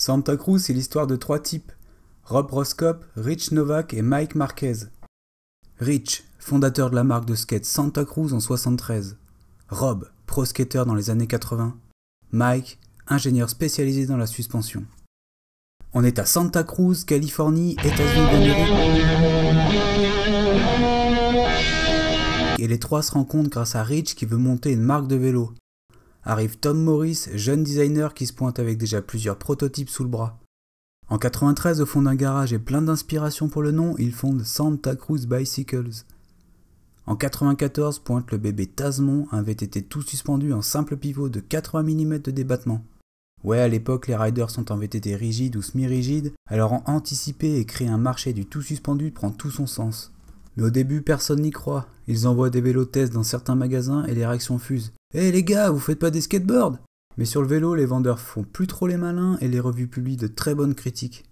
Santa Cruz, c'est l'histoire de 3 types, Rob Roscop, Rich Novak et Mike Marquez. Rich, fondateur de la marque de skate Santa Cruz en 73. Rob, pro skater dans les années 80. Mike, ingénieur spécialisé dans la suspension. On est à Santa Cruz, Californie, États-Unis d'Amérique. Et les 3 se rencontrent grâce à Rich qui veut monter une marque de vélo. Arrive Tom Morris, jeune designer qui se pointe avec déjà plusieurs prototypes sous le bras. En 93, au fond d'un garage et plein d'inspiration pour le nom, il fonde Santa Cruz Bicycles. En 94, pointe le bébé Tazmon, un VTT tout suspendu en simple pivot de 80 mm de débattement. Ouais, à l'époque, les riders sont en VTT rigide ou semi-rigide, alors en anticiper et créer un marché du tout suspendu prend tout son sens. Mais au début, personne n'y croit. Ils envoient des vélos tests dans certains magasins et les réactions fusent. Eh les gars, vous faites pas des skateboards? Mais sur le vélo, les vendeurs font plus trop les malins et les revues publient de très bonnes critiques.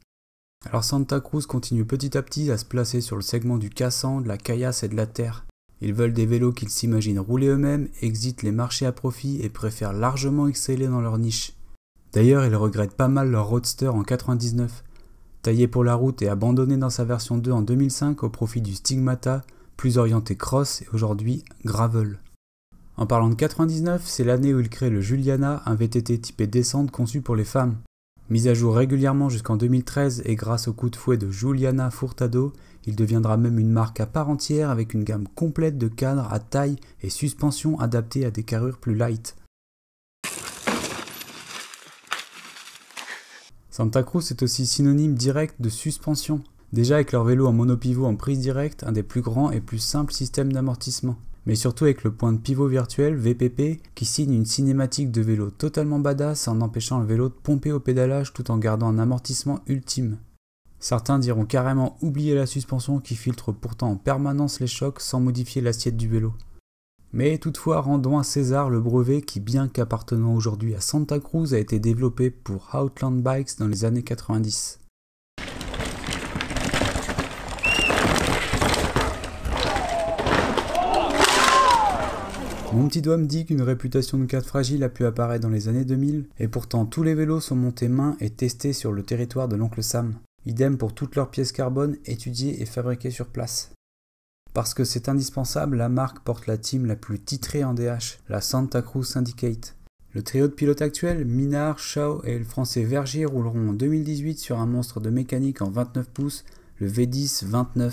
Alors Santa Cruz continue petit à petit à se placer sur le segment du cassant, de la caillasse et de la terre. Ils veulent des vélos qu'ils s'imaginent rouler eux-mêmes, exitent les marchés à profit et préfèrent largement exceller dans leur niche. D'ailleurs, ils regrettent pas mal leur Roadster en 99. Taillé pour la route et abandonné dans sa version 2 en 2005 au profit du Stigmata, plus orienté cross et aujourd'hui gravel. En parlant de 99, c'est l'année où il crée le Juliana, un VTT typé descente conçu pour les femmes. Mis à jour régulièrement jusqu'en 2013 et grâce au coup de fouet de Juliana Furtado, il deviendra même une marque à part entière avec une gamme complète de cadres à taille et suspension adaptées à des carrures plus light. Santa Cruz est aussi synonyme direct de suspension. Déjà avec leur vélo en monopivot en prise directe, un des plus grands et plus simples systèmes d'amortissement. Mais surtout avec le point de pivot virtuel, VPP, qui signe une cinématique de vélo totalement badass en empêchant le vélo de pomper au pédalage tout en gardant un amortissement ultime. Certains diront carrément oublier la suspension qui filtre pourtant en permanence les chocs sans modifier l'assiette du vélo. Mais toutefois, rendons à César le brevet qui, bien qu'appartenant aujourd'hui à Santa Cruz, a été développé pour Outland Bikes dans les années 90. Mon petit doigt me dit qu'une réputation de cadre fragile a pu apparaître dans les années 2000, et pourtant tous les vélos sont montés main et testés sur le territoire de l'oncle Sam. Idem pour toutes leurs pièces carbone étudiées et fabriquées sur place. Parce que c'est indispensable, la marque porte la team la plus titrée en DH, la Santa Cruz Syndicate. Le trio de pilotes actuel, Minard, Shaw et le français Vergier rouleront en 2018 sur un monstre de mécanique en 29 pouces, le V10-29.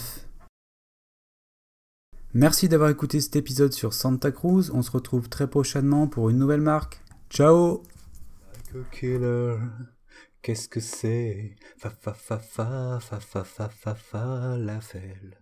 Merci d'avoir écouté cet épisode sur Santa Cruz, on se retrouve très prochainement pour une nouvelle marque. Ciao! Like a killer, qu'est-ce que c'est? Fa fa fa fa fa fa fa fa fa la felle.